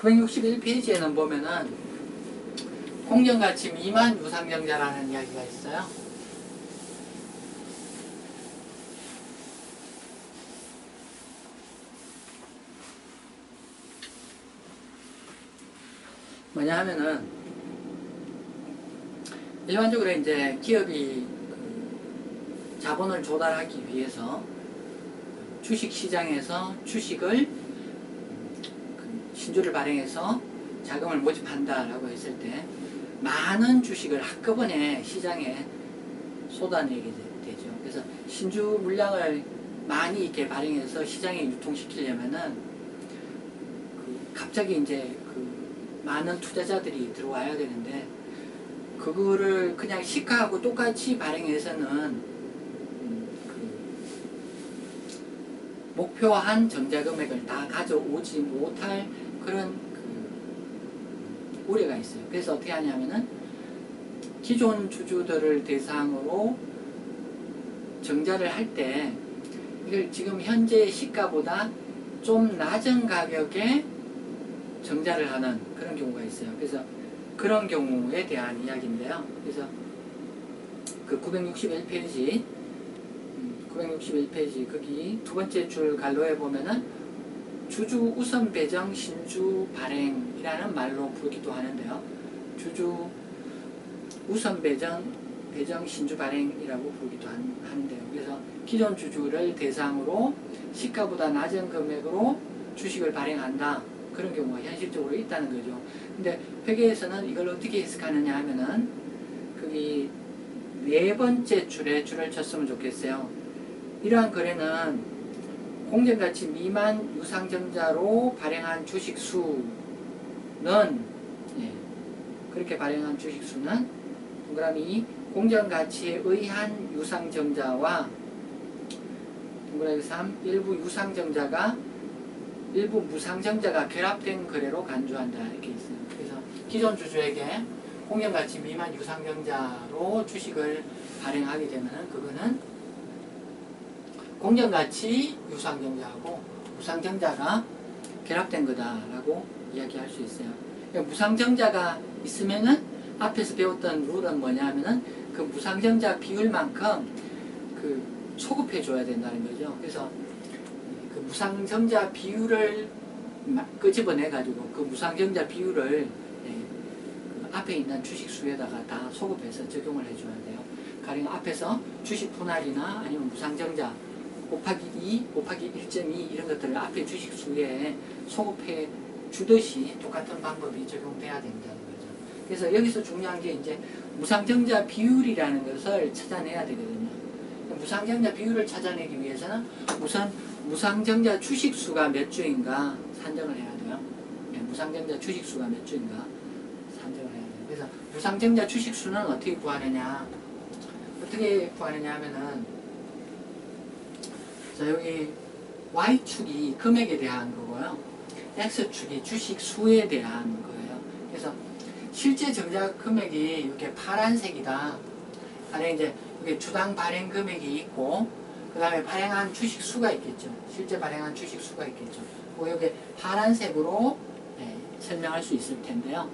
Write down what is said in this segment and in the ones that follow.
961페이지에는 보면은 공정가치 미만 유상증자라는 이야기가 있어요. 뭐냐 하면은 일반적으로 이제 기업이 자본을 조달하기 위해서 주식시장에서 주식을 신주를 발행해서 자금을 모집한다라고 했을 때 많은 주식을 한꺼번에 시장에 쏟아내게 되죠. 그래서 신주 물량을 많이 이렇게 발행해서 시장에 유통시키려면은 갑자기 이제 많은 투자자들이 들어와야 되는데 그거를 그냥 시가하고 똑같이 발행해서는 목표한 정자 금액을 다 가져오지 못할 그런 우려가 있어요. 그래서 어떻게 하냐면은 기존 주주들을 대상으로 정자를 할 때 이걸 지금 현재 시가보다 좀 낮은 가격에 정자를 하는 그런 경우가 있어요. 그래서 그런 경우에 대한 이야기인데요. 그래서 그 961페이지 거기 두 번째 줄 갈로에 보면은 주주 우선 배정 신주 발행이라는 말로 부르기도 하는데요. 주주 우선 배정 신주 발행이라고 부르기도 하는데요. 그래서 기존 주주를 대상으로 시가보다 낮은 금액으로 주식을 발행한다. 그런 경우가 현실적으로 있다는 거죠. 근데 회계에서는 이걸 어떻게 해석하느냐 하면은 거기 네 번째 줄에 줄을 쳤으면 좋겠어요. 이러한 거래는 공정가치 미만 유상증자로 발행한 주식 수는 그렇게 발행한 주식 수는 동그라미 공정가치에 의한 유상증자와 동그라미 3 일부 유상증자가 일부 무상증자가 결합된 거래로 간주한다 이렇게 있어요. 그래서 기존 주주에게 공정가치 미만 유상증자로 주식을 발행하게 되면 그거는 공정가치 유상증자하고 무상증자가 결합된 거다라고 이야기할 수 있어요. 그러니까 무상증자가 있으면은 앞에서 배웠던 룰은 뭐냐면은 그 무상증자 비율만큼 소급해 줘야 된다는 거죠. 그래서 그 무상증자 비율을 끄집어내 가지고 그 무상증자 비율을 그 앞에 있는 주식 수에다가 다 소급해서 적용을 해줘야 돼요. 가령 앞에서 주식 분할이나 아니면 무상증자 곱하기 2, 곱하기 1.2 이런 것들을 앞에 주식 수에 소급해 주듯이 똑같은 방법이 적용돼야 된다는 거죠. 그래서 여기서 중요한 게 이제 무상증자 비율이라는 것을 찾아내야 되거든요. 무상증자 비율을 찾아내기 위해서는 우선 무상증자 주식수가 몇 주인가 산정을 해야 돼요. 무상증자 주식수가 몇 주인가 산정을 해야 돼요. 그래서 무상증자 주식수는 어떻게 구하느냐 하면은 자 여기 Y축이 금액에 대한 거고요. X축이 주식수에 대한 거예요. 그래서 실제 정자 금액이 이렇게 파란색이다. 가령 이제 여기 주당 발행 금액이 있고 그 다음에 발행한 주식 수가 있겠죠. 실제 발행한 주식 수가 있겠죠. 여기 파란색으로 설명할 수 있을 텐데요.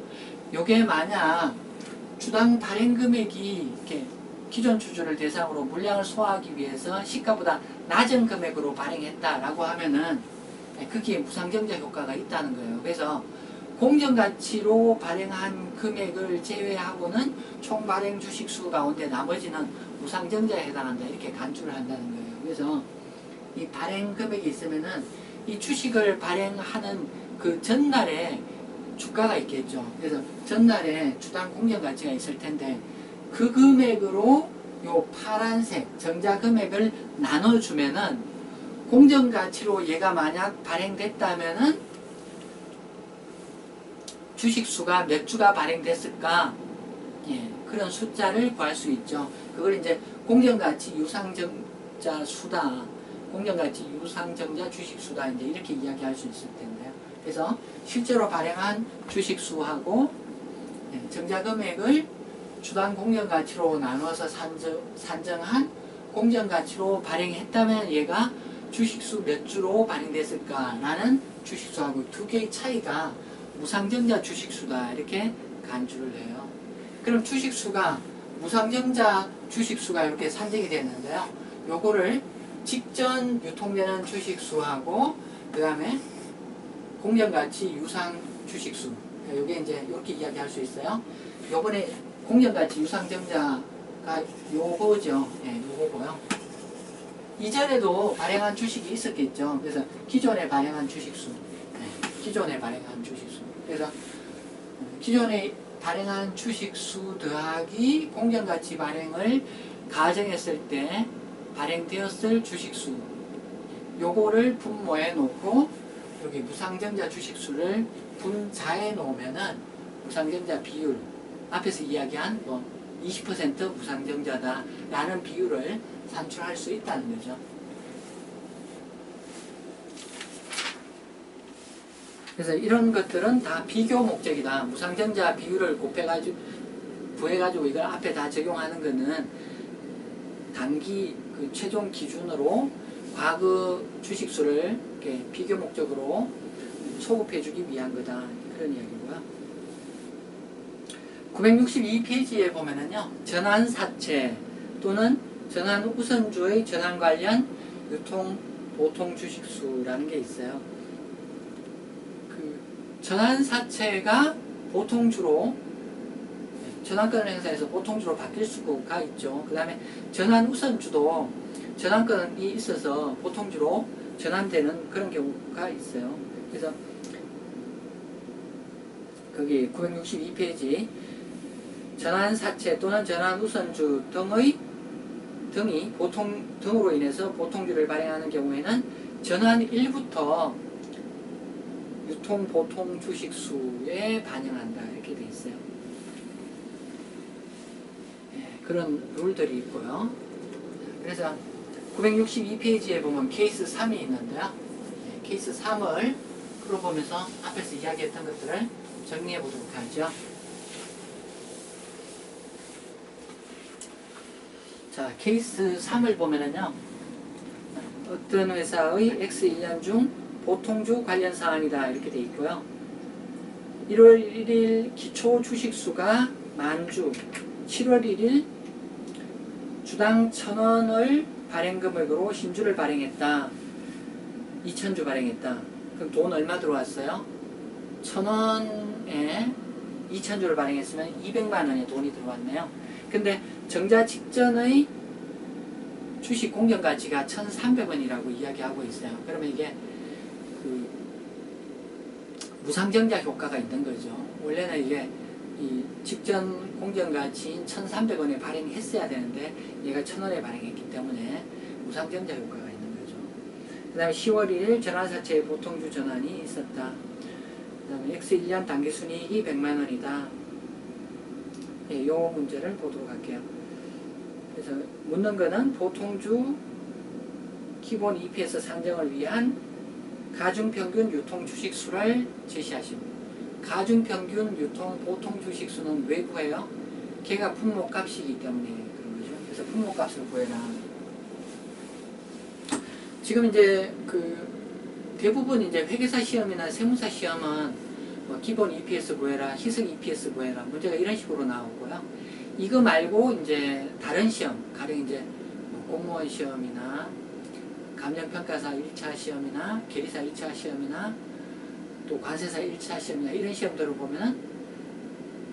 요게 만약 주당 발행 금액이 이렇게 기존 주주를 대상으로 물량을 소화하기 위해서 시가보다 낮은 금액으로 발행했다라고 하면은 거기에 무상증자 효과가 있다는 거예요. 그래서 공정가치로 발행한 금액을 제외하고는 총 발행 주식수 가운데 나머지는 무상증자에 해당한다 이렇게 간주를 한다는 거예요. 그래서 이 발행 금액이 있으면은 이 주식을 발행하는 그 전날에 주가가 있겠죠. 그래서 전날에 주당 공정가치가 있을 텐데 그 금액으로 요 파란색 정자 금액을 나눠주면은 공정가치로 얘가 만약 발행됐다면은 주식수가 몇 주가 발행됐을까? 그런 숫자를 구할 수 있죠. 그걸 이제 공정가치 유상증자 수다, 공정가치 유상증자 주식수다 이제 이렇게 이야기할 수 있을 텐데요. 그래서 실제로 발행한 주식수하고 정자 금액을 주당 공정가치로 나눠서 산정한 공정가치로 발행했다면 얘가 주식수 몇 주로 발행됐을까라는 주식수하고 두 개의 차이가 무상증자 주식수다 이렇게 간주를 해요. 그럼 주식수가 무상증자 주식수가 이렇게 산정이 됐는데요. 요거를 직전 유통되는 주식수하고 그 다음에 공정가치 유상 주식수, 요게 이제 이렇게 이야기할 수 있어요. 요번에 공정가치 유상증자가 요거죠. 예, 요거고요. 이전에도 발행한 주식이 있었겠죠. 그래서 기존에 발행한 주식수, 기존에 발행한 주식수. 그래서 기존에 발행한 주식수 더하기 공정가치 발행을 가정했을 때 발행되었을 주식수, 요거를 분모해 놓고 여기 무상증자 주식수를 분자해 놓으면은 무상증자 비율, 앞에서 이야기한 뭐 20% 무상증자다 라는 비율을 산출할 수 있다는 거죠. 그래서 이런 것들은 다 비교 목적이다. 무상증자 비율을 구해가지고 이걸 앞에 다 적용하는 거는 단기 그 최종 기준으로 과거 주식수를 이렇게 비교 목적으로 소급해주기 위한 거다. 그런 이야기고요. 962페이지에 보면은요, 전환사채 또는 전환우선주의 전환 관련 유통 보통 주식수라는 게 있어요. 그 전환사채가 보통주로 전환권을 행사해서 보통주로 바뀔 수가 있죠. 그 다음에 전환우선주도 전환권이 있어서 보통주로 전환되는 그런 경우가 있어요. 그래서 거기 962페이지 전환사채 또는 전환우선주 등이 등으로 인해서 보통주를 발행하는 경우에는 전환 1부터 유통 보통 주식수에 반영한다 이렇게 돼 있어요. 그런 룰들이 있고요. 그래서 962페이지에 보면 케이스 3이 있는데요. 케이스 3을 풀어보면서 앞에서 이야기했던 것들을 정리해 보도록 하죠. 자, 케이스 3을 보면은요, 어떤 회사의 X1년 중 보통주 관련 사항이다 이렇게 돼 있고요. 1월 1일 기초 주식수가 만주, 7월 1일 주당 1,000원을 발행금액으로 신주를 발행했다. 2,000주 발행했다. 그럼 돈 얼마 들어왔어요? 1,000원에 2,000주를 발행했으면 200만원의 돈이 들어왔네요. 근데 정자 직전의 주식 공정가치가 1,300원이라고 이야기하고 있어요. 그러면 이게 그 무상증자 효과가 있는 거죠. 원래는 이게 이 직전 공정가치인 1,300원에 발행했어야 되는데 얘가 1,000원에 발행했기 때문에 무상증자 효과가 있는 거죠. 그 다음에 10월 1일 전환사채의 보통주 전환이 있었다. 그 다음에 X1년 당기순이익이 100만원이다. 이 문제를 보도록 할게요. 그래서 묻는 거는 보통주 기본 EPS 산정을 위한 가중평균 유통 주식수를 제시하십니다. 가중평균 유통 보통 주식수는 왜 구해요? 걔가 품목값이기 때문에 그런 거죠. 그래서 품목값을 구해라. 지금 이제 그 대부분 이제 회계사 시험이나 세무사 시험은 뭐 기본 EPS 구해라, 희석 EPS 구해라 문제가 이런 식으로 나오고요. 이거 말고 이제 다른 시험, 가령 이제 뭐 공무원 시험이나 감정평가사 1차 시험이나 계리사 1차 시험이나 또 관세사 1차 시험이나 이런 시험들을 보면은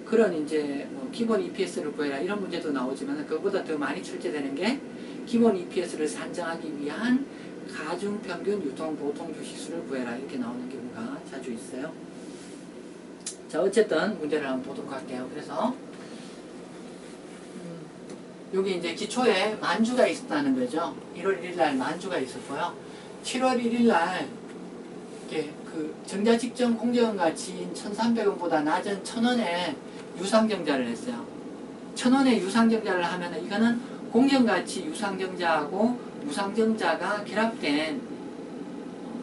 그런 이제 뭐 기본 EPS를 구해라 이런 문제도 나오지만 그것보다 더 많이 출제되는 게 기본 EPS를 산정하기 위한 가중평균 유통 보통 주식수를 구해라 이렇게 나오는 경우가 자주 있어요. 자, 어쨌든 문제를 한번 보도록 할게요. 그래서 여기 이제 기초에 만주가 있었다는 거죠. 1월 1일 날 만주가 있었고요. 7월 1일 날 이렇게 그 정자 직전 공정가치인 1,300원보다 낮은 1,000원에 유상증자를 했어요. 1,000원에 유상증자를 하면은 이거는 공정가치 유상증자하고 무상증자가 결합된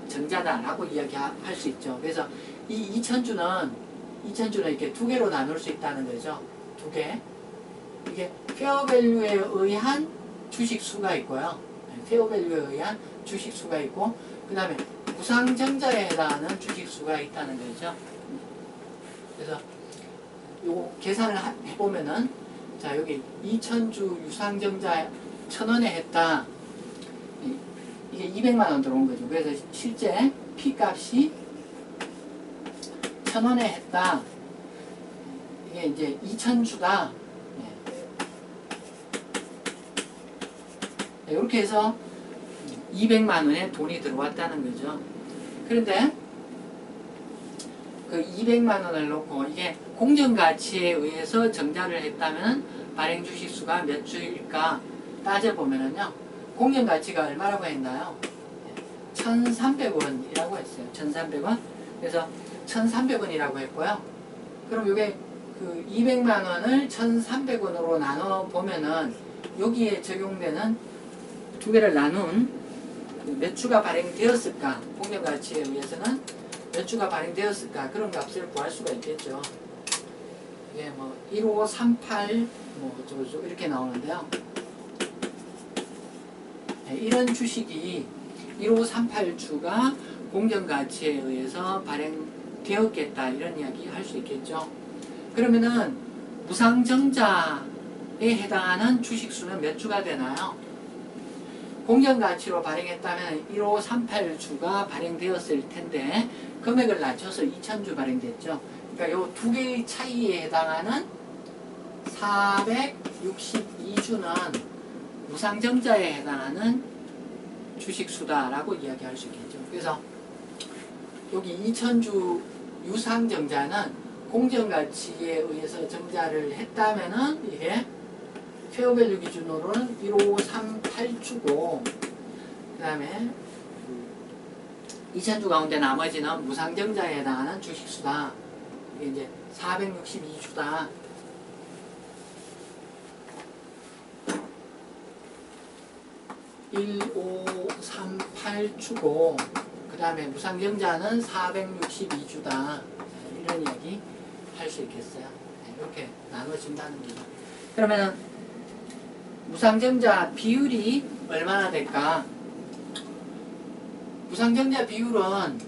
정자다라고 이야기할 수 있죠. 그래서 이 2,000주는 이렇게 두 개로 나눌 수 있다는 거죠. 두 개. 이게 페어밸류에 의한 주식수가 있고요. 페어밸류에 의한 주식수가 있고 그 다음에 무상증자에 해당하는 주식수가 있다는 거죠. 그래서 요 계산을 해보면은 자 여기 2000주 유상증자 1000원에 했다. 이게 200만원 들어온 거죠. 그래서 실제 P값이 1000원에 했다. 이게 이제 2000주다. 이렇게 해서 200만원의 돈이 들어왔다는 거죠. 그런데 그 200만원을 놓고 이게 공정가치에 의해서 정자를 했다면 발행 주식수가 몇 주일까 따져보면은요, 공정가치가 얼마라고 했나요? 1,300원이라고 했어요. 1,300원. 그래서 1,300원이라고 했고요. 그럼 이게 그 200만원을 1,300원으로 나눠 보면은 여기에 적용되는 두 개를 나눈 몇 주가 발행되었을까? 공정가치에 의해서는 몇 주가 발행되었을까? 그런 값을 구할 수가 있겠죠. 이게 뭐 1538 뭐 어쩌고저쩌고 이렇게 나오는데요. 네, 이런 주식이 1538주가 공정가치에 의해서 발행되었겠다 이런 이야기 할 수 있겠죠. 그러면은 무상증자에 해당하는 주식수는 몇 주가 되나요? 공정가치로 발행했다면 1538주가 발행되었을 텐데 금액을 낮춰서 2000주 발행됐죠. 그러니까 요 두 개의 차이에 해당하는 462주는 무상증자에 해당하는 주식수다라고 이야기할 수 있겠죠. 그래서 여기 2000주 유상증자는 공정가치에 의해서 증자를 했다면은 이게 페어밸류 기준으로는 1538주고 그 다음에 2000주 가운데 나머지는 무상증자에 해당하는 주식수다. 이게 이제 462주다. 1538주고 그 다음에 무상증자는 462주다. 이런 이야기 할 수 있겠어요. 이렇게 나눠진다는 거죠. 그러면 무상증자 비율이 얼마나 될까? 무상증자 비율은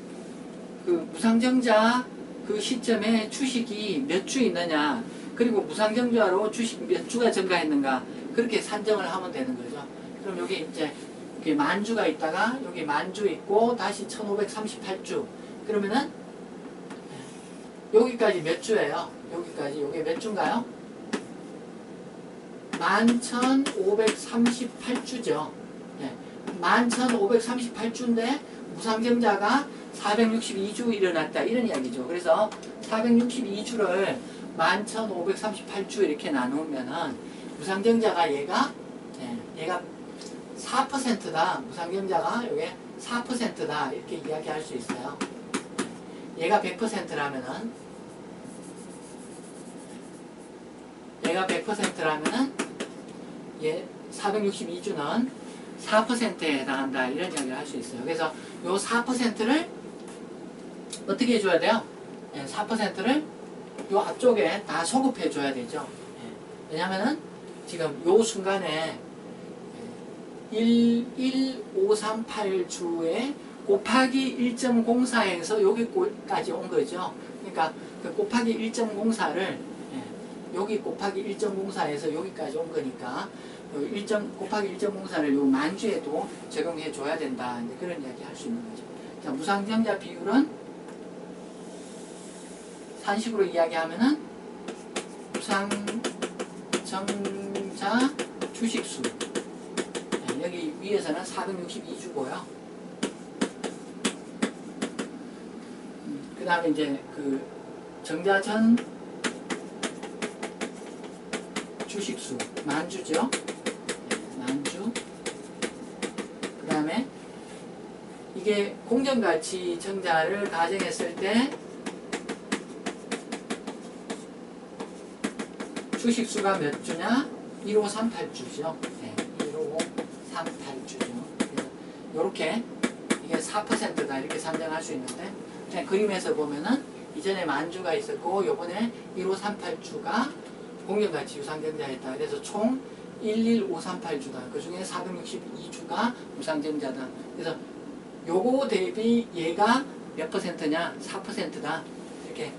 그 무상증자 그 시점에 주식이 몇 주 있느냐, 그리고 무상증자로 주식 몇 주가 증가했는가, 그렇게 산정을 하면 되는 거죠. 그럼 여기 이제 여기 만주가 있다가 여기 만주 있고 다시 1538주. 그러면은 여기까지 몇 주예요? 여기까지 요게 몇 주인가요? 11,538주죠. 네. 11,538주인데 무상증자가 462주 일어났다 이런 이야기죠. 그래서 462주를 11,538주 이렇게 나누면은 무상증자가 얘가 4%다. 무상증자가 이게 4%다 이렇게 이야기할 수 있어요. 얘가 100%라면은 얘 462주는 4%에 해당한다 이런 이야기를 할 수 있어요. 그래서 요 4%를 어떻게 해줘야 돼요? 4%를 요 앞쪽에 다 소급해 줘야 되죠. 왜냐면은 지금 요 순간에 11538주에 곱하기 1.04에서 여기까지 온 거죠. 그러니까 그 곱하기 1.04를 여기 곱하기 1.04에서 여기까지 온 거니까 곱하기 1.04를 요 만주에도 적용해 줘야 된다. 이제 그런 이야기 할 수 있는 거죠. 자, 무상증자 비율은 산식으로 이야기하면은 무상증자 주식수. 여기 위에서는 462주고요. 그 다음에 이제 그 정자 전 주식수 만주죠. 만주. 그 다음에 이게 공정가치 정자를 가정했을 때 주식수가 몇 주냐? 1538주죠. 1538주죠. 이렇게 이게 4%다 이렇게 산정할 수 있는데 그냥 그림에서 보면은 이전에 만주가 있었고 요번에 1538주가 공정가치 유상증자했다. 그래서 총 11538주다. 그 중에 462주가 무상증자다. 그래서 요거 대비 얘가 몇 %냐? 4%다. 이렇게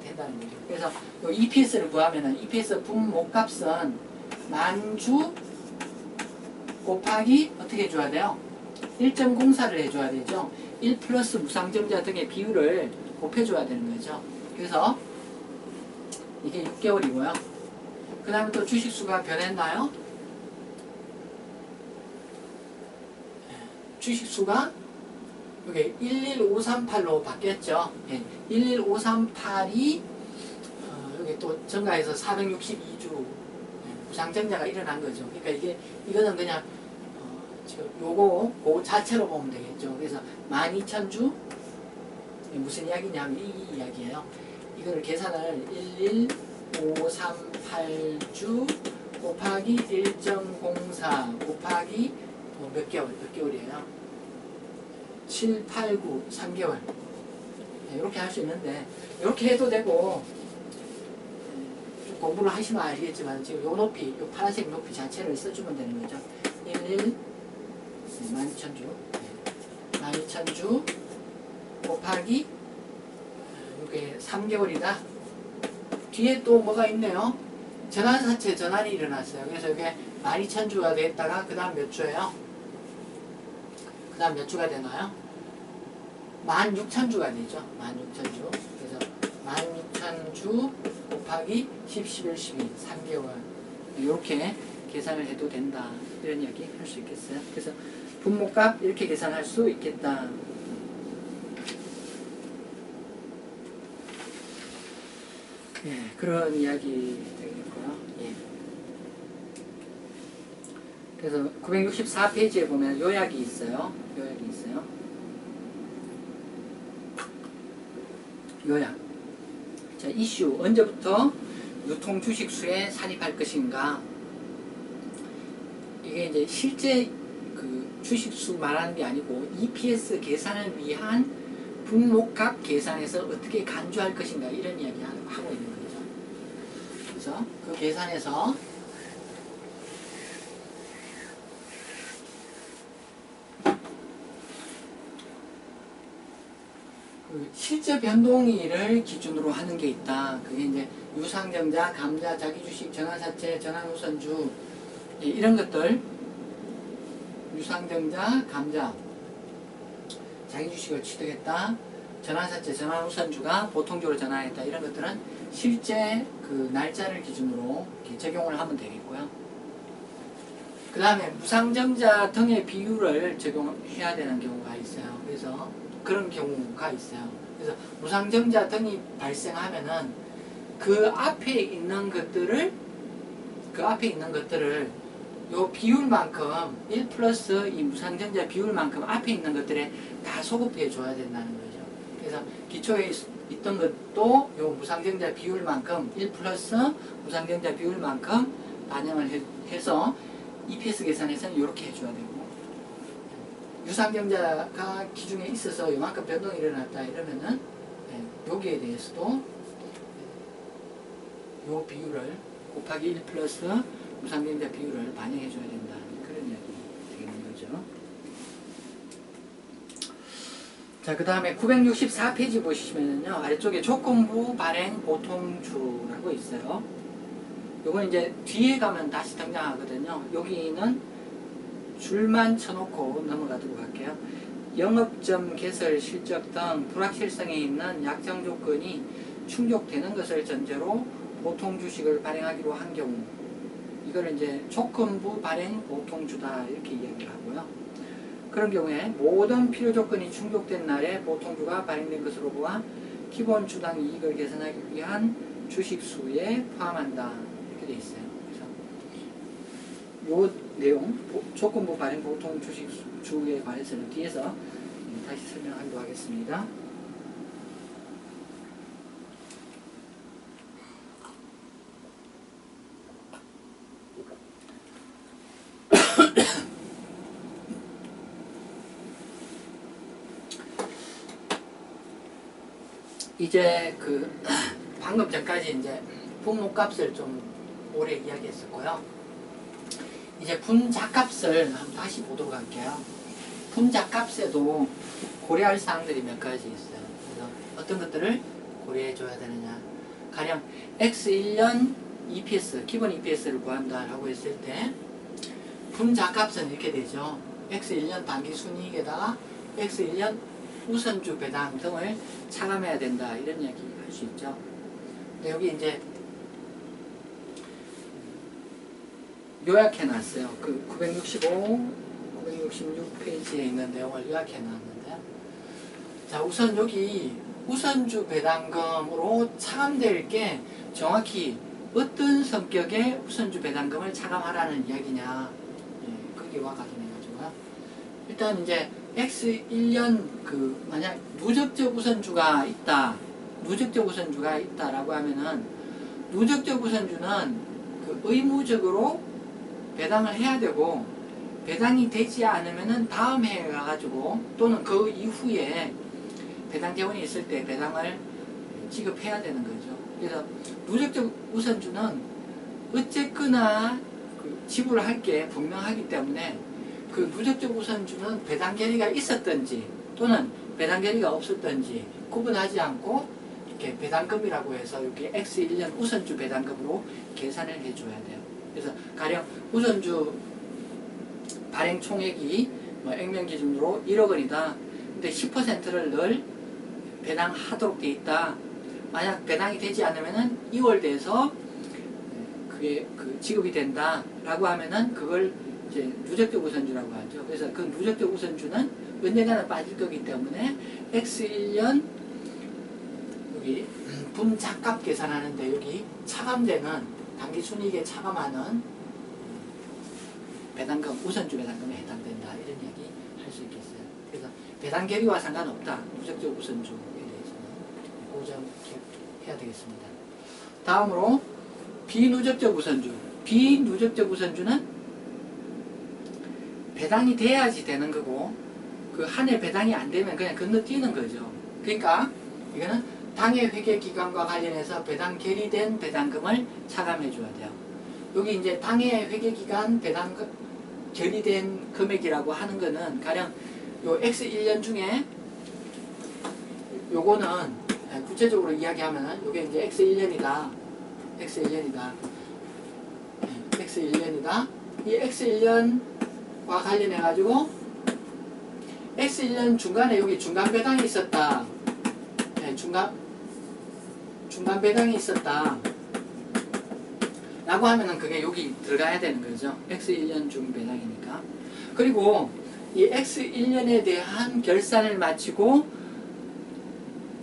된다는 거죠. 그래서 요 EPS를 구하면은 EPS 분모값은 만주 곱하기 어떻게 해줘야 돼요? 1.04를 해줘야 되죠. 1 플러스 무상증자 등의 비율을 곱해줘야 되는 거죠. 그래서 이게 6개월이고요. 그 다음에 또 주식수가 변했나요? 주식수가 이게 11538로 바뀌었죠. 11538이 여기 또 증가해서 462주 무상증자가 일어난 거죠. 그러니까 이거는 그냥 요거 자체로 보면 되겠죠. 그래서 12,000주 무슨 이야기냐면 이 이야기예요. 이거를 계산을 11538주 곱하기 1.04 곱하기 몇 개월이에요? 7, 8, 9, 3개월 이렇게 할 수 있는데 이렇게 해도 되고 좀 공부를 하시면 알겠지만 지금 요 높이, 요 파란색 높이 자체를 써주면 되는 거죠. 12,000주 12,000주 곱하기 이게 3개월이다. 뒤에 또 뭐가 있네요. 전환사채 전환이 일어났어요. 그래서 이게 12,000주가 됐다가 그 다음 몇 주예요? 그 다음 몇 주가 되나요? 16,000주가 되죠. 16,000주. 그래서 16,000주 곱하기 10, 11, 12, 3개월. 이렇게 계산을 해도 된다. 이런 이야기 할 수 있겠어요. 그래서 분모값 이렇게 계산할 수 있겠다. 예, 그런 이야기 되겠고요. 예. 그래서 964페이지에 보면 요약이 있어요. 요약. 자, 이슈. 언제부터 유통 주식수에 산입할 것인가. 이게 이제 실제 그 주식수 말하는 게 아니고 EPS 계산을 위한 분모값 계산에서 어떻게 간주할 것인가 이런 이야기 하고 있는 거죠. 그래서 그 계산에서 그 실제 변동일을 기준으로 하는 게 있다. 그게 이제 유상증자, 감자, 자기주식, 전환사채, 전환우선주 이런 것들 유상증자, 감자, 자기주식을 취득했다. 전환사채, 전환우선주가 보통적으로 전환했다. 이런 것들은 실제 그 날짜를 기준으로 이렇게 적용을 하면 되겠고요. 그 다음에 무상증자 등의 비율을 적용해야 되는 경우가 있어요. 그래서 그런 경우가 있어요. 그래서 무상증자 등이 발생하면은 그 앞에 있는 것들을 요 비율만큼 1 플러스 이 무상증자 비율만큼 앞에 있는 것들에 다 소급해 줘야 된다는 거죠. 그래서 기초에 있던 것도 요 무상증자 비율만큼 1 플러스 무상증자 비율만큼 반영을 해서 EPS 계산에서는 이렇게 해줘야 되고, 유상증자가 기준에 있어서 이만큼 변동이 일어났다 이러면은 여기에 대해서도 요 비율을 곱하기 1 플러스 무상증자 비율을 반영해 줘야 된다. 그런 이야기 되겠는 거죠. 자, 그 다음에 964페이지 보시면은요, 아래쪽에 조건부 발행 보통주라고 있어요. 요건 이제 뒤에 가면 다시 등장하거든요. 여기는 줄만 쳐놓고 넘어가도록 할게요. 영업점 개설 실적 등 불확실성이 있는 약정 조건이 충족되는 것을 전제로 보통 주식을 발행하기로 한 경우, 이걸 이제 조건부 발행 보통주다 이렇게 이야기를 하고요. 그런 경우에 모든 필요 조건이 충족된 날에 보통주가 발행된 것으로 보아 기본 주당 이익을 계산하기 위한 주식수에 포함한다 이렇게 되어 있어요. 그래서 요 내용 조건부 발행 보통 주식주에 관해서는 뒤에서 다시 설명하도록 하겠습니다. 이제 그 방금 전까지 이제 분모값을 좀 오래 이야기했었고요. 이제 분자값을 한번 다시 보도록 할게요. 분자값에도 고려할 사항들이 몇 가지 있어요. 그래서 어떤 것들을 고려해 줘야 되느냐. 가령 X1년 EPS, 기본 EPS를 구한다라고 했을 때 분자값은 이렇게 되죠. X1년 당기순이익에다가 X1년 우선주 배당 등을 차감해야 된다. 이런 이야기 할 수 있죠. 근데 여기 이제 요약해 놨어요. 그 966페이지에 있는 내용을 요약해 놨는데, 자, 우선 여기 우선주 배당금으로 차감될 게 정확히 어떤 성격의 우선주 배당금을 차감하라는 이야기냐, 예, 거기와 관련해가지고요. 일단 이제 X1년 만약 누적적 우선주가 있다라고 하면은, 누적적 우선주는 의무적으로 배당을 해야 되고, 배당이 되지 않으면은 다음 해에 가가지고 또는 그 이후에 배당 재원이 있을 때 배당을 지급해야 되는 거죠. 그래서 누적적 우선주는 어쨌거나 지불할 게 분명하기 때문에 그 누적적 우선주는 배당 결의가 있었든지 또는 배당 결의가 없었든지 구분하지 않고 이렇게 배당금이라고 해서 이렇게 X1년 우선주 배당금으로 계산을 해줘야 돼요. 그래서 가령 우선주 발행 총액이 액면 기준으로 1억 원이다. 근데 10%를 늘 배당하도록 돼 있다. 만약 배당이 되지 않으면은 2월 돼서 그게 지급이 된다라고 하면은 그걸 이제 누적적 우선주라고 하죠. 그래서 그 누적적 우선주는 언젠가는 빠질 거기 때문에 X1년 여기 분자값 계산하는데 여기 차감되는 당기 순이익에 차감하는 배당금, 우선주 배당금에 해당된다. 이런 이야기 할 수 있겠어요. 그래서 배당 결의와 상관없다. 누적적 우선주에 대해서는 그 점 기억해야 되겠습니다. 다음으로 비누적적 우선주. 비누적적 우선주는 배당이 돼야지 되는 거고 그 한 해 배당이 안 되면 그냥 건너뛰는 거죠. 그러니까 이거는 당해 회계 기간과 관련해서 배당 결의된 배당금을 차감해 줘야 돼요. 여기 이제 당해 회계 기간 배당 결의된 금액이라고 하는 거는 가령 요 X1년 중에 요거는 구체적으로 이야기하면은 요게 이제 X1년이다. 이 X1년과 관련해 가지고 X1년 중간에 여기 중간 배당이 있었다. 중간 배당이 있었다. 라고 하면은 그게 여기 들어가야 되는 거죠. X1년 중 배당이니까. 그리고 이 X1년에 대한 결산을 마치고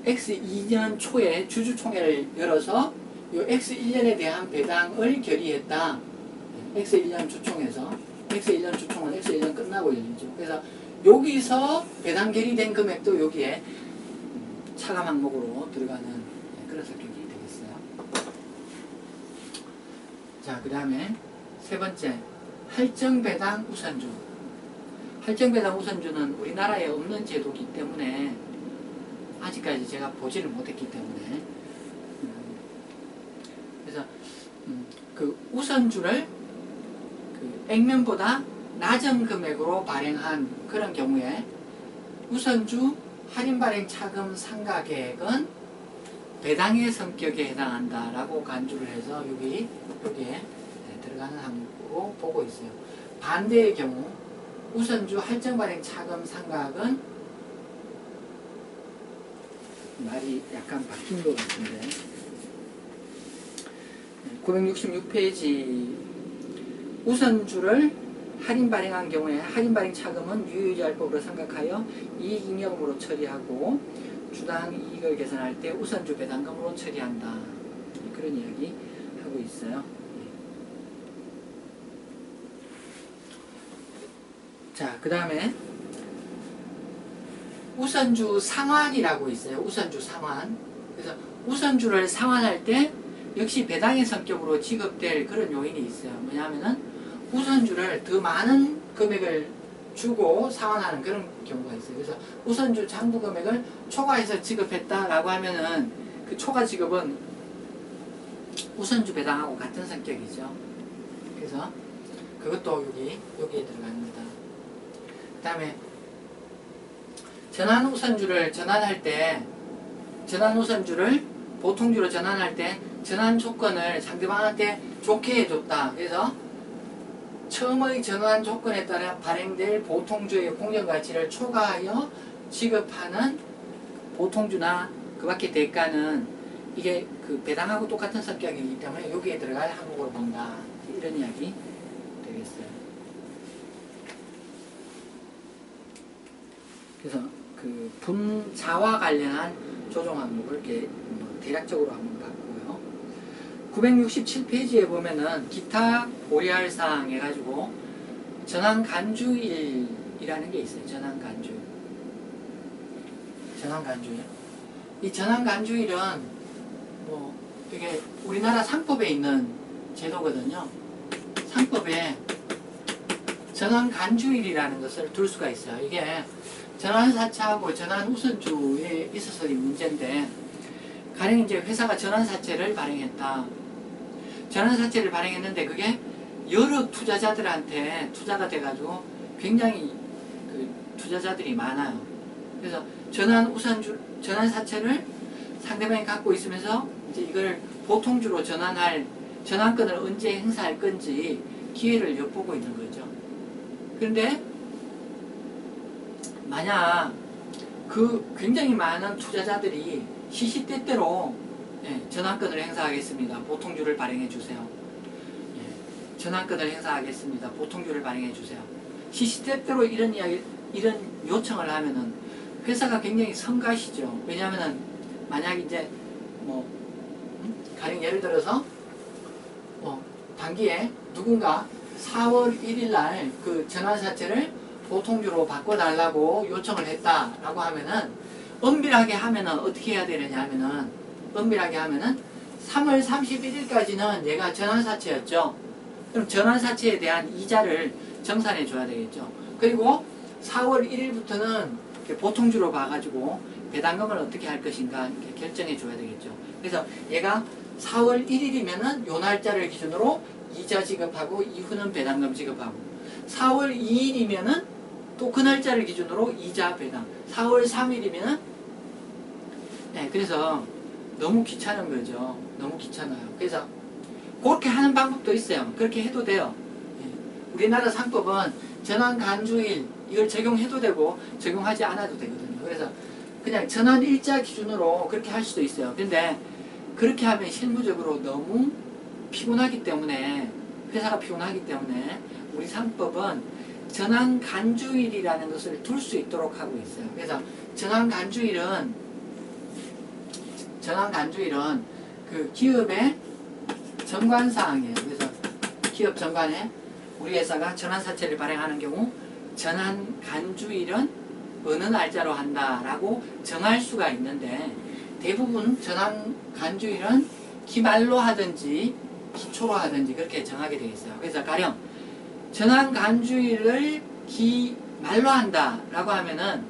X2년 초에 주주총회를 열어서 이 X1년에 대한 배당을 결의했다. X1년 주총에서. X1년 주총은 X1년 끝나고 열리죠. 그래서 여기서 배당 결의된 금액도 여기에 차감 항목으로 들어가는 그런 성격이 되겠어요. 자, 그 다음에 세 번째, 할증배당 우선주. 할증배당 우선주는 우리나라에 없는 제도이기 때문에 아직까지 제가 보지를 못했기 때문에 그래서 그 우선주를 액면보다 낮은 금액으로 발행한 그런 경우에 우선주 할인 발행 차금 상가계획은 배당의 성격에 해당한다라고 간주를 해서 여기에 들어가는 항목으로 보고 있어요. 반대의 경우 우선주 할증 발행 차금 상각은 말이 약간 바뀐 것 같은데 966페이지 우선주를 할인 발행한 경우에 할인 발행 차금은 유효유지할법으로 생각하여 이익잉여금으로 처리하고 주당 이익을 계산할 때 우선주 배당금으로 처리한다. 그런 이야기 하고 있어요. 자, 그 다음에 우선주 상환이라고 있어요. 우선주 상환. 그래서 우선주를 상환할 때 역시 배당의 성격으로 지급될 그런 요인이 있어요. 뭐냐면은 우선주를 더 많은 금액을 주고 상환하는 그런 경우가 있어요. 그래서 우선주 장부 금액을 초과해서 지급했다라고 하면은 그 초과 지급은 우선주 배당하고 같은 성격이죠. 그래서 그것도 여기에 들어갑니다. 그 다음에 전환 우선주를 전환할 때 전환 우선주를 보통주로 전환할 때 전환 조건을 상대방한테 좋게 해줬다. 그래서 처음의 전환 조건에 따라 발행될 보통주의 공정가치를 초과하여 지급하는 보통주나 그 밖의 대가는 이게 그 배당하고 똑같은 성격이기 때문에 여기에 들어갈 항목으로 본다. 이런 이야기 되겠어요. 그래서 그 분자와 관련한 조정 항목을 이렇게 대략적으로 한번 봤고요. 967페이지에 보면은 기타 고려할 사항 해가지고 전환간주일이라는 게 있어요. 전환간주일. 전환간주일. 이 전환간주일은 뭐 이게 우리나라 상법에 있는 제도거든요. 상법에 전환간주일이라는 것을 둘 수가 있어요. 이게 전환사채하고 전환우선주에 있어서의 문제인데, 가령 이제 회사가 전환사채를 발행했다. 전환사채를 발행했는데 그게 여러 투자자들한테 투자가 돼가지고 굉장히 그 투자자들이 많아요. 그래서 전환사채를 상대방이 갖고 있으면서 이제 이걸 보통주로 전환할 전환권을 언제 행사할 건지 기회를 엿보고 있는 거죠. 그런데 만약 그 굉장히 많은 투자자들이 시시때때로 전환권을 행사하겠습니다. 보통주를 발행해 주세요. 전환권을 행사하겠습니다. 보통주를 발행해 주세요. 시시때때로 이런 요청을 하면은 회사가 굉장히 성가시죠. 왜냐하면은 만약 이제 뭐 가령 예를 들어서 단기에 누군가 4월 1일 날 그 전환사채를 보통주로 바꿔달라고 요청을 했다라고 하면은 엄밀하게 하면은 어떻게 해야 되느냐 하면은 엄밀하게 하면은 3월 31일까지는 얘가 전환사채였죠. 그럼 전환사채에 대한 이자를 정산해 줘야 되겠죠. 그리고 4월 1일부터는 보통주로 봐가지고 배당금을 어떻게 할 것인가 이렇게 결정해 줘야 되겠죠. 그래서 얘가 4월 1일이면은 요 날짜를 기준으로 이자 지급하고 이후는 배당금 지급하고, 4월 2일이면은 또 그 날짜를 기준으로 이자 배당, 4월 3일이면은 그래서 너무 귀찮은 거죠. 너무 귀찮아요. 그래서 그렇게 하는 방법도 있어요. 그렇게 해도 돼요. 우리나라 상법은 전환간주일 이걸 적용해도 되고 적용하지 않아도 되거든요. 그래서 그냥 전환일자 기준으로 그렇게 할 수도 있어요. 근데 그렇게 하면 실무적으로 너무 피곤하기 때문에, 회사가 피곤하기 때문에 우리 상법은 전환간주일이라는 것을 둘 수 있도록 하고 있어요. 그래서 전환간주일은 그 기업의 정관사항이에요. 그래서 기업 정관에 우리 회사가 전환사채를 발행하는 경우 전환간주일은 어느 날짜로 한다라고 정할 수가 있는데, 대부분 전환간주일은 기말로 하든지 기초로 하든지 그렇게 정하게 되어 있어요. 그래서 가령 전환간주일을 기말로 한다라고 하면은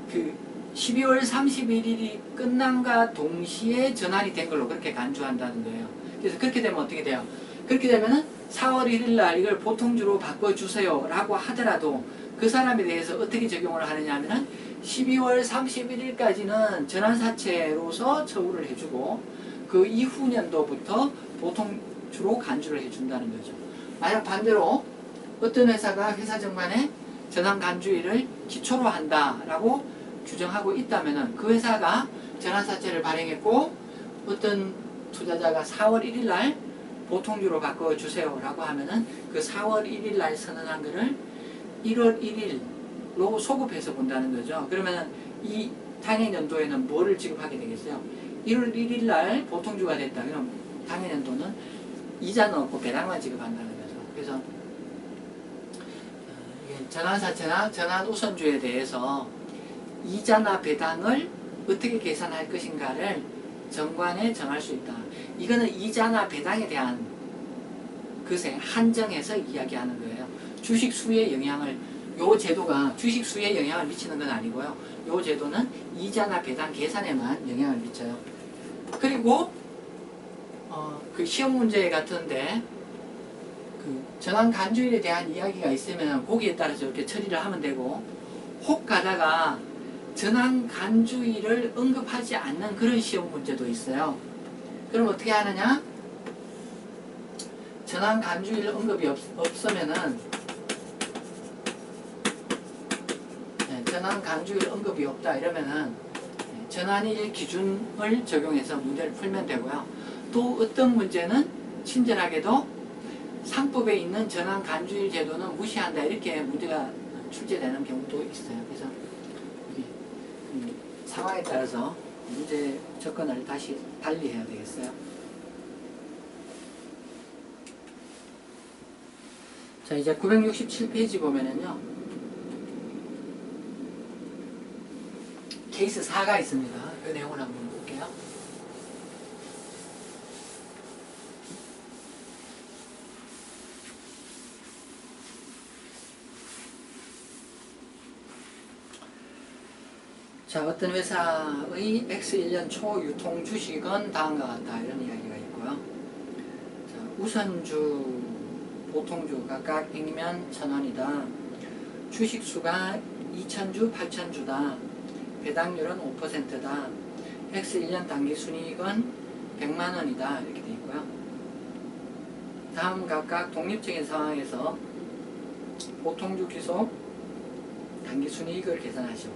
그 12월 31일이 끝남과 동시에 전환이 된 걸로 그렇게 간주한다는 거예요. 그래서 그렇게 되면 어떻게 돼요? 그렇게 되면은 4월 1일 날 이걸 보통주로 바꿔주세요 라고 하더라도 그 사람에 대해서 어떻게 적용을 하느냐 하면은 12월 31일까지는 전환사채로서 처우를 해주고 그 이후 년도부터 보통주로 간주를 해준다는 거죠. 만약 반대로 어떤 회사가 회사 정관에 전환간주일을 기초로 한다라고 규정하고 있다면은 그 회사가 전환사채를 발행했고 어떤 투자자가 4월 1일 날 보통주로 바꿔주세요 라고 하면은 그 4월 1일 날 선언한 거를 1월 1일로 소급해서 본다는 거죠. 그러면은 이 당해년도에는 뭐를 지급하게 되겠어요? 1월 1일 날 보통주가 됐다. 그럼 당해년도는 이자는 없고 배당만 지급한다는 거죠. 그래서 전환사채나 전환우선주에 대해서 이자나 배당을 어떻게 계산할 것인가를 정관에 정할 수 있다. 이거는 이자나 배당에 대한 것에 한정해서 이야기하는 거예요. 주식 수에 영향을, 요 제도가 주식 수에 영향을 미치는 건 아니고요. 요 제도는 이자나 배당 계산에만 영향을 미쳐요. 그리고 그 시험 문제 같은데 그 전환간주일에 대한 이야기가 있으면 거기에 따라서 이렇게 처리를 하면 되고, 혹 가다가 전환 간주일을 언급하지 않는 그런 시험 문제도 있어요. 그럼 어떻게 하느냐? 전환 간주일 언급이 없으면은 전환 간주일 언급이 없다 이러면은 전환일 기준을 적용해서 문제를 풀면 되고요. 또 어떤 문제는 친절하게도 상법에 있는 전환 간주일 제도는 무시한다 이렇게 문제가 출제되는 경우도 있어요. 그래서 상황에 따라서 문제 접근을 다시 달리 해야 되겠어요. 자, 이제 967페이지 보면은요, 케이스 4가 있습니다. 그 내용을 한번 볼게요. 자, 어떤 회사의 X1년 초 유통 주식은 다음과 같다. 이런 이야기가 있고요. 자, 우선주, 보통주 각각 액면 1,000원이다. 주식수가 2,000주, 8,000주다. 배당률은 5%다. X1년 당기순이익은 100만원이다. 이렇게 되어 있고요. 다음 각각 독립적인 상황에서 보통주 귀속 당기순이익을 계산하시오.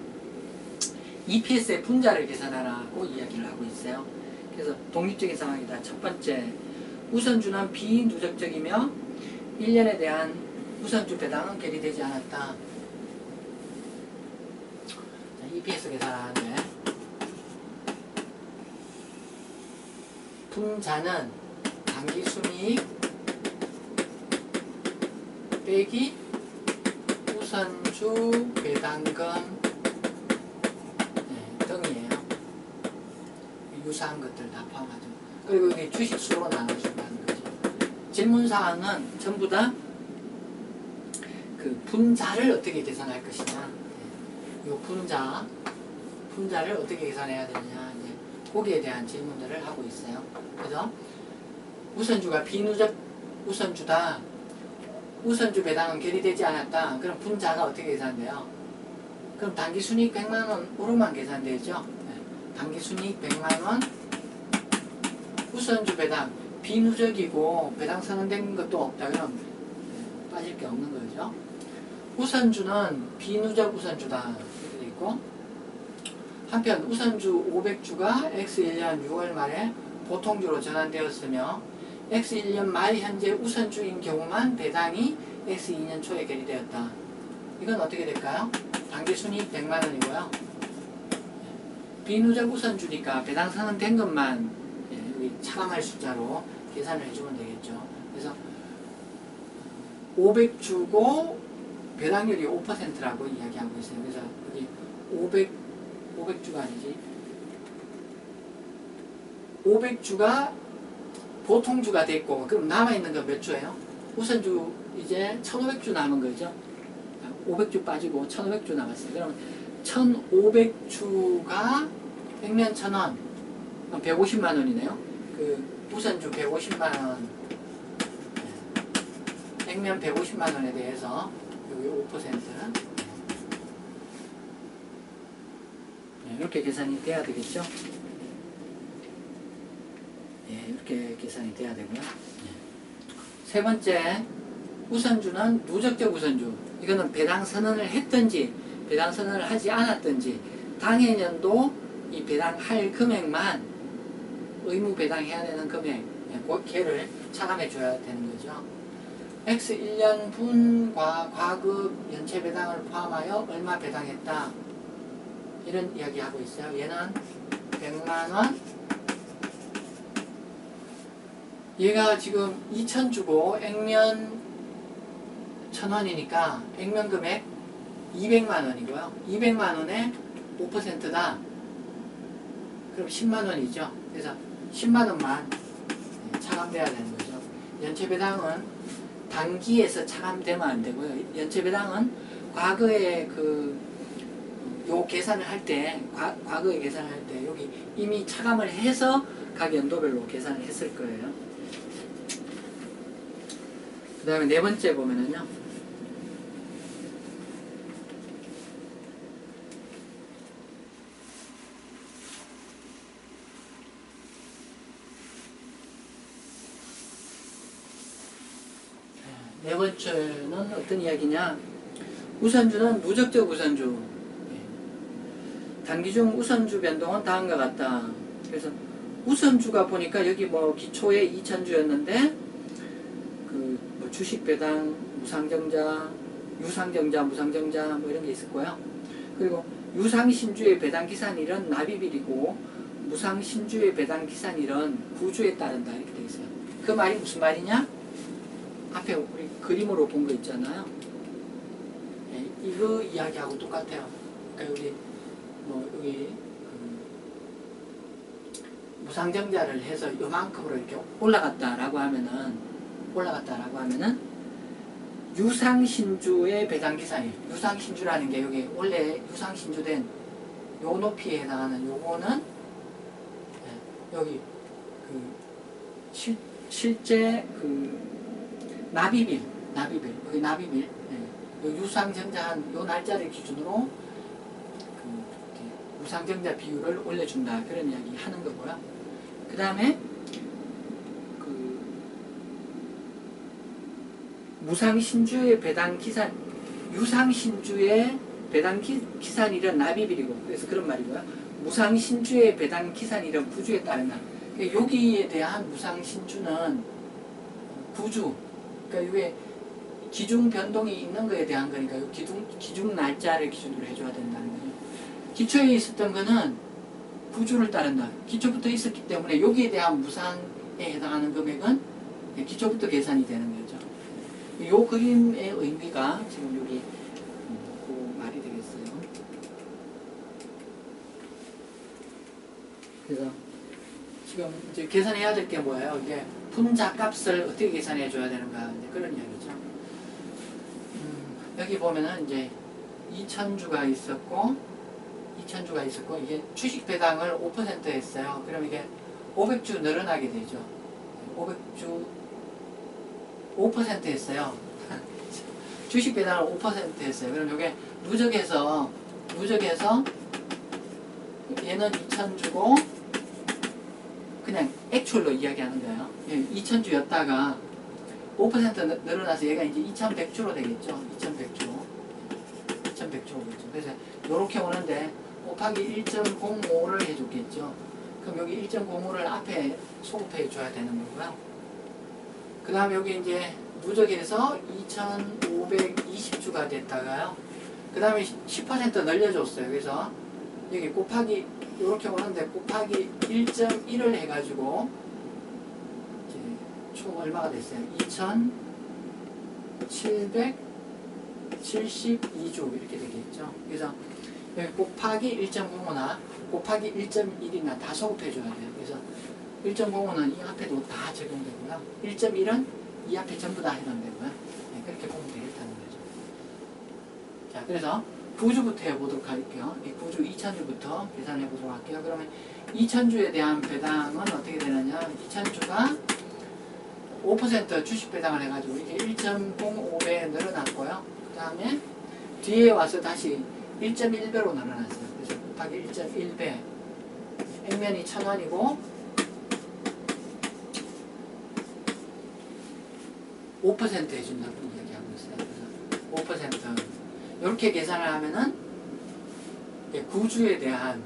EPS의 분자를 계산하라고 이야기를 하고 있어요. 그래서 독립적인 상황이다. 첫 번째, 우선주는 비누적적이며 1년에 대한 우선주 배당은 결의되지 않았다. 자, EPS 계산하는데 분자는 당기순이익 빼기 우선주 배당금 등이에요. 유사한 것들 다 포함하죠. 그리고 이게 주식수로 나눠준다는 거죠. 질문사항은 전부 다 그 분자를 어떻게 계산할 것이냐, 이 분자를 어떻게 계산해야 되느냐, 이제 거기에 대한 질문들을 하고 있어요. 그래서 우선주가 비누적 우선주다. 우선주 배당은 결의되지 않았다. 그럼 분자가 어떻게 계산돼요? 그럼 당기순이익 100만원으로만 계산되죠. 당기순이익 100만원, 우선주 배당 비누적이고 배당 선언된 것도 없다. 그럼 빠질 게 없는 거죠. 우선주는 비누적 우선주다. 이렇게 돼 있고, 한편 우선주 500주가 X1년 6월 말에 보통주로 전환되었으며 X1년 말 현재 우선주인 경우만 배당이 X2년 초에 결의되었다. 이건 어떻게 될까요? 당기순이익 100만원이고요. 비누적 우선주니까 배당 선언된 것만 여기 차감할 숫자로 계산을 해주면 되겠죠. 그래서 500주고 배당률이 5%라고 이야기하고 있어요. 그래서 여기 500주가 아니지. 500주가 보통주가 됐고, 그럼 남아있는 건 몇 주예요? 우선주 이제 1500주 남은 거죠. 500주 빠지고 1500주 남았어요. 그러면 1500주가 액면 1000원, 150만원이네요. 그 우선주 150만원, 액면 150만원에 대해서 여기 5%. 이렇게 계산이 돼야 되겠죠. 이렇게 계산이 돼야 되고요. 세 번째, 우선주는 누적적 우선주. 이거는 배당 선언을 했든지 배당 선언을 하지 않았든지 당해년도 이 배당할 금액만 의무 배당해야 되는 금액, 걔를 차감해 줘야 되는 거죠. X1년 분과 과급 연체 배당을 포함하여 얼마 배당했다. 이런 이야기 하고 있어요. 얘는 100만원, 얘가 지금 2000주고 액면 1000원이니까 액면 금액 200만원이고요. 200만원에 5%다. 그럼 10만원이죠. 그래서 10만원만 차감돼야 되는 거죠. 연체배당은 단기에서 차감되면 안 되고요. 연체배당은 과거에 요 계산을 할 때, 과거에 계산을 할 때 여기 이미 차감을 해서 각 연도별로 계산을 했을 거예요. 그 다음에 네 번째 보면은요, 네 번째는 어떤 이야기냐? 우선주는 누적적 우선주. 단기 중 우선주 변동은 다음과 같다. 그래서 우선주가 보니까 여기 뭐 기초에 2000주였는데 뭐 주식 배당, 무상정자, 유상정자, 무상정자 뭐 이런 게 있을 거예요. 그리고 유상신주의 배당 기산일은 납입일이고 무상신주의 배당 기산일은 구주에 따른다 이렇게 되어 있어요. 그 말이 무슨 말이냐? 앞에 우리 그림으로 본 거 있잖아요. 네, 이거 이야기하고 똑같아요. 그러니까 여기 여기 무상정자를 해서 요만큼으로 이렇게 올라갔다라고 하면은 유상신주의 배당기산일. 유상신주라는 게 여기 원래 유상신주된 요 높이에 해당하는 요거는 여기 실제 납입일 여기 납입일 요 유상정자한 요 날짜를 기준으로 무상정자 비율을 올려준다 그런 이야기 하는 거고요. 그 다음에 무상신주의 배당 기산, 유상신주의 배당 기산일은 납입일이고, 그래서 그런 말이고요. 무상신주의 배당 기산일은 구주에 따른다. 여기에 대한 무상신주는 구주, 그러니까 이게 기준 변동이 있는 거에 대한 거니까 기준 날짜를 기준으로 해줘야 된다는 거죠. 기초에 있었던 거는 구주를 따른다. 기초부터 있었기 때문에 여기에 대한 무상에 해당하는 금액은 기초부터 계산이 되는 거죠. 이 그림의 의미가 지금 여기 그 말이 되겠어요. 그래서 지금 이제 계산해야 될 게 뭐예요? 이게 분자 값을 어떻게 계산해 줘야 되는가 이제 그런 이야기죠. 여기 보면은 이제 2000주가 있었고 이게 주식 배당을 5% 했어요. 그럼 이게 500주 늘어나게 되죠. 500주 5% 했어요. 주식 배당을 5% 했어요. 그럼 이게 누적해서 얘는 2000주고 그냥 액츄얼로 이야기하는 거예요. 2000주였다가 5% 늘어나서 얘가 이제 2100주로 되겠죠. 2100주겠죠. 그래서 이렇게 오는데 곱하기 1.05를 해줬겠죠. 그럼 여기 1.05를 앞에 소급해 줘야 되는 거고요. 그 다음에 여기 이제 누적해서 2520주가 됐다가요. 그 다음에 10% 늘려줬어요. 그래서 여기 곱하기 이렇게 오는데 곱하기 1.1을 해가지고 이제 총 얼마가 됐어요? 2772주 이렇게 되겠죠. 그래서 여기 곱하기 1.05나 곱하기 1.1이나 다 소급해줘야 돼요. 그래서 1.05는 이 앞에도 다 적용되고요. 1.1은 이 앞에 전부 다 해당되고요. 네, 그렇게 보면 되겠다는 거죠. 자, 그래서 구주부터 해보도록 할게요. 이 구주 2000주부터 계산해 보도록 할게요. 그러면 2000주에 대한 배당은 어떻게 되느냐? 2000주가 5% 주식 배당을 해가지고 이게 1.05배 늘어났고요. 그 다음에 뒤에 와서 다시 1.1배로 늘어났어요. 그래서 곱하기 1.1배. 액면이 1000원이고 5% 해준다고 이야기하고 있어요. 그래서 5% 이렇게 계산을 하면은 구주에 대한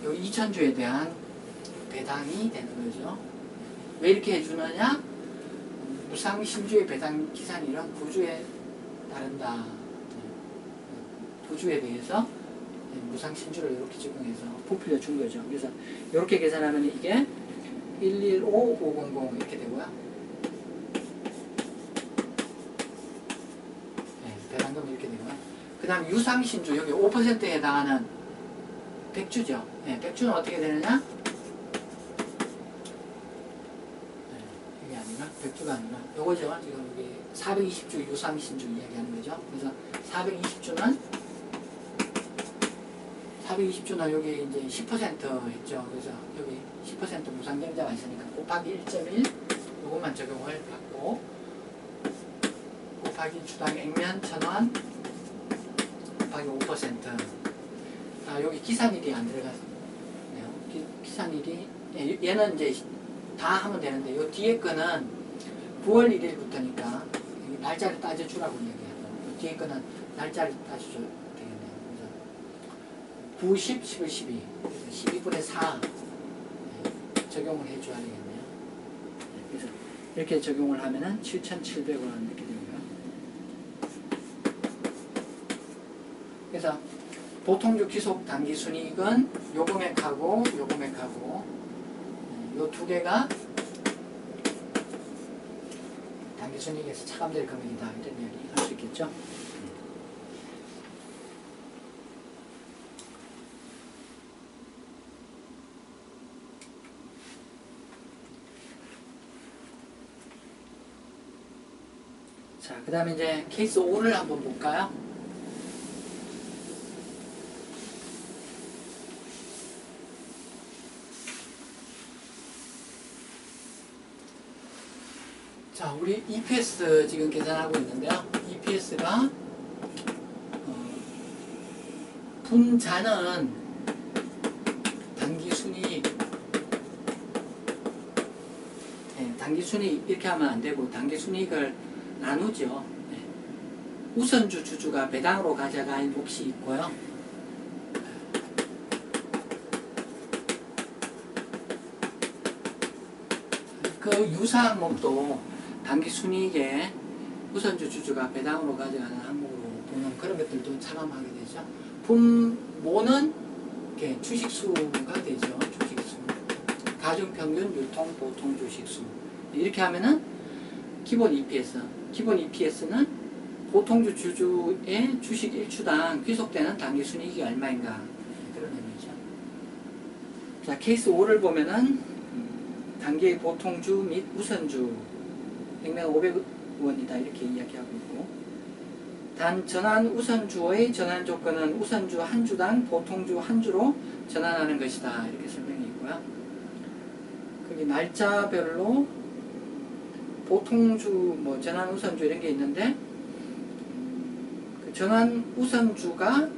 2000주에 대한 배당이 되는 거죠. 왜 이렇게 해주느냐? 무상신주의 배당 기산이란 구주에 따른다. 구주에 대해서 무상신주를 이렇게 적용해서 부풀려 준 거죠. 그래서 이렇게 계산하면 이게 115500 이렇게 되고요. 배당금 이렇게 되고요. 그 다음 유상신주 여기 5%에 해당하는 백주죠. 네, 백주는 어떻게 되느냐? 이게 아니라 백주가 아니라 요거죠. 지금 여기 420주 유상신주 이야기하는 거죠. 그래서 420주는 여기 이제 10% 했죠. 그래서 여기 10% 무상정자가 있으니까 곱하기 1.1 요것만 적용을 받고 곱하기 주당 액면 1000원 곱하기 5%. 여기 기산일이 안 들어갔네요. 기산일이 얘는 이제 다 하면 되는데 요 뒤에 거는 9월 1일부터니까 날짜를 따져주라고 얘기하고 뒤에 거는 날짜를 따져줘야 되겠네요. 그래서 9, 10, 11, 12 12분의 4 적용을 해줘야 되겠네요. 그래서 이렇게 적용을 하면은 7,700원 이렇게 되고요. 그래서 보통주 귀속 당기순이익은 요 금액하고 요 금액하고 요 두 개가 당기순이익에서 차감될 금액이다 이런 이야기 할 수 있겠죠. 자, 그 다음에 이제 케이스 5를 한번 볼까요? 자, 우리 EPS 지금 계산하고 있는데요. EPS가 분자는 당기순이익, 당기순이익 이렇게 하면 안 되고 당기순이익을 나누죠. 우선주 주주가 배당으로 가져갈 몫이 있고요. 그 유사한 몫도 당기순이익에 우선주 주주가 배당으로 가져가는 항목으로 보는 그런 것들도 차감하게 되죠. 분모는 주식수가 되죠. 주식수. 가중평균 유통 보통 주식수. 이렇게 하면은 기본 EPS는 보통주 주주의 주식 1주당 귀속되는 당기순이익이 얼마인가 그런 의미죠. 자, 케이스 5를 보면은 단기의 보통주 및 우선주 100명 500원이다 이렇게 이야기하고 있고, 단 전환 우선주의 전환 조건은 우선주 한 주당 보통주 한 주로 전환하는 것이다 이렇게 설명이 있고요. 거기 날짜별로 보통주 뭐 전환 우선주 이런 게 있는데 그 전환 우선주가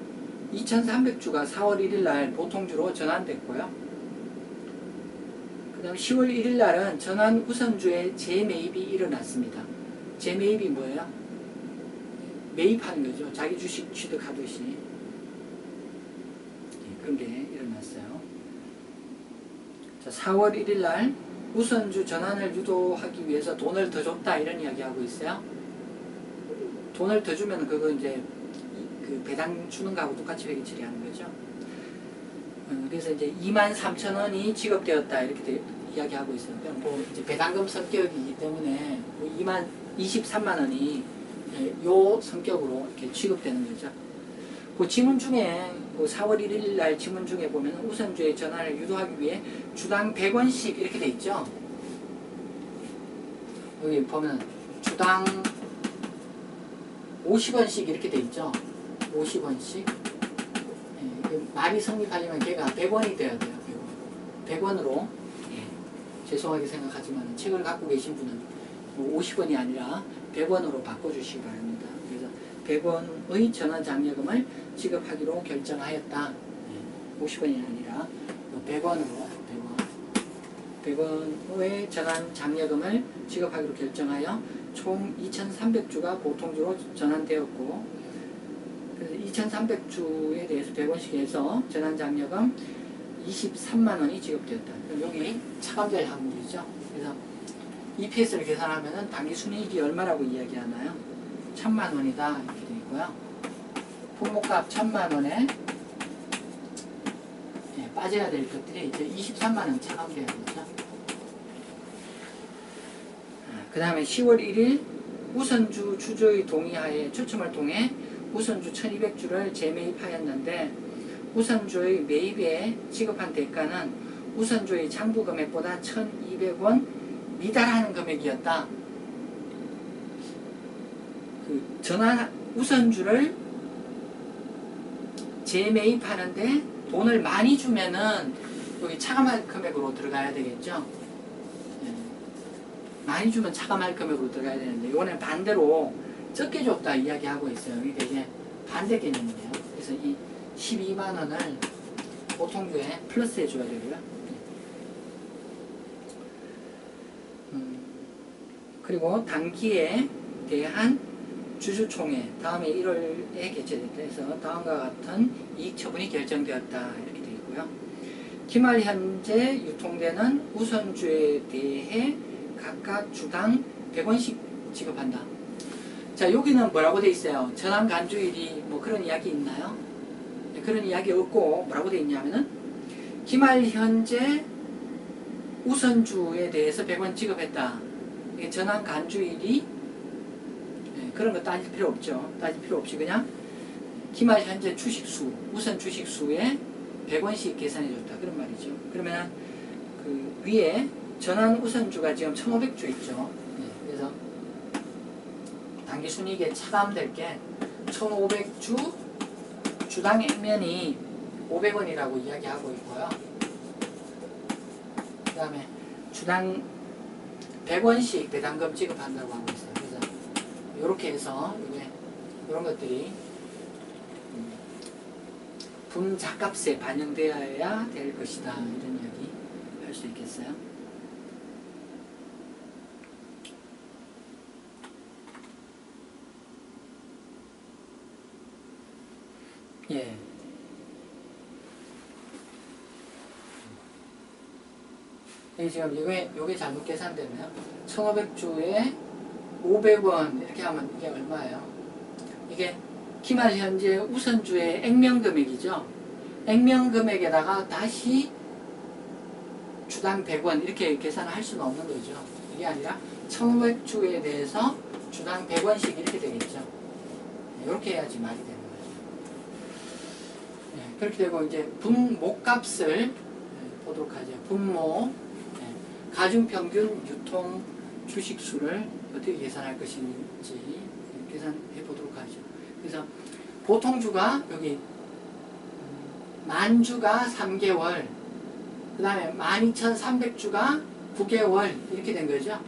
2300주가 4월 1일 날 보통주로 전환됐고요. 그 다음 10월 1일 날은 전환 우선주의 재매입이 일어났습니다. 재매입이 뭐예요? 매입하는 거죠. 자기 주식 취득하듯이 그런 게 일어났어요. 자, 4월 1일 날 우선주 전환을 유도하기 위해서 돈을 더 줬다 이런 이야기하고 있어요. 돈을 더 주면 그거 이제 그 배당 주는 거하고 똑같이 회계 처리하는 거죠. 그래서 이제 23,000원이 지급되었다 이렇게 이야기하고 있어요. 뭐 이제 배당금 성격이기 때문에 뭐 23만 원이 요 성격으로 이렇게 취급되는 거죠. 그 지문 중에 그 4월 1일 날 지문 중에 보면 우선주의 전환을 유도하기 위해 주당 100원씩 이렇게 돼 있죠. 여기 보면 주당 50원씩 이렇게 돼 있죠. 50원씩. 말이 성립하려면 걔가 100원이 돼야 돼요. 100원으로. 죄송하게 생각하지만 책을 갖고 계신 분은 50원이 아니라 100원으로 바꿔주시기 바랍니다. 그래서 100원의 전환 장려금을 지급하기로 결정하였다. 50원이 아니라 100원으로 100원의 전환 장려금을 지급하기로 결정하여 총 2300주가 보통주로 전환되었고, 그래서 2300주에 대해서 100원씩 해서 전환 장려금 23만원이 지급되었다. 여기 차감될 항목이죠. 그래서 EPS를 계산하면 당기순이익이 얼마라고 이야기하나요? 1000만원이다 이렇게 되어 있고요. 품목값 1000만원에 빠져야 될 것들이 이제 23만원 차감되어야 되죠. 그 다음에 10월 1일 우선주 주주의 동의하에 추첨을 통해 우선주 1200주를 재매입하였는데 우선주의 매입에 지급한 대가는 우선주의 장부 금액보다 1200원 미달하는 금액이었다. 그 전환 우선주를 재매입하는데 돈을 많이 주면은 여기 차감할 금액으로 들어가야 되겠죠. 많이 주면 차감할 금액으로 들어가야 되는데 이번엔 반대로 적게 줬다 이야기하고 있어요. 이게 되게 반대 개념이에요. 그래서 이 12만원을 보통주에 플러스 해줘야 되고요. 그리고 단기에 대한 주주총회 다음에 1월에 개최됐다 해서 다음과 같은 이익 처분이 결정되었다 이렇게 되어 있고요. 기말 현재 유통되는 우선주에 대해 각각 주당 100원씩 지급한다. 자, 여기는 뭐라고 되어 있어요? 전환 간주일이 뭐 그런 이야기 있나요? 네, 그런 이야기 없고 뭐라고 되어 있냐면은 기말 현재 우선주에 대해서 100원 지급했다. 이게 전환 간주일이 그런 거 따질 필요 없죠. 따질 필요 없이 그냥 기말 현재 주식수, 우선 주식수에 100원씩 계산해줬다. 그런 말이죠. 그러면 그 위에 전환 우선주가 지금 1500주 있죠. 그래서 당기순이익에 차감될 게 1500주 주당 액면이 500원이라고 이야기하고 있고요. 그 다음에 주당 100원씩 배당금 지급한다고 하고 있어요. 그래서 이렇게 해서 이런 것들이 분자값에 반영되어야 될 것이다. 이런 이야기 할 수 있겠어요. 예. 지금 요게 잘못 계산됐네요. 1500주에 500원 이렇게 하면 이게 얼마예요? 이게 기말 현재 우선주의 액면 금액이죠. 액면 금액에다가 다시 주당 100원 이렇게 계산을 할 수는 없는 거죠. 이게 아니라 1500주에 대해서 주당 100원씩 이렇게 되겠죠. 이렇게 해야지 말이 되는 거죠. 그렇게 되고 이제 분모값을 보도록 하죠. 분모 가중평균 유통 주식수를 어떻게 계산할 것인지 계산해 보도록 하죠. 그래서 보통주가 여기 만주가 3개월, 그 다음에 12,300주가 9개월 이렇게 된 거죠.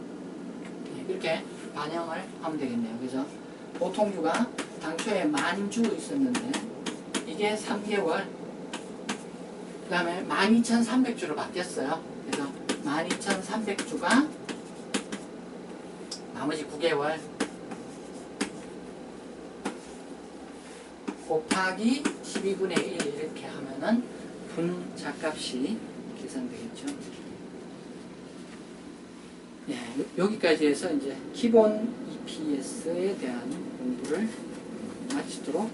이렇게 반영을 하면 되겠네요. 그래서 보통주가 당초에 만주 있었는데 이게 3개월, 그 다음에 12,300주로 바뀌었어요. 그래서 12,300주가 나머지 9개월 곱하기 12분의 1 이렇게 하면은 분자값이 계산되겠죠. 여기까지 해서 이제 기본 EPS에 대한 공부를 마치도록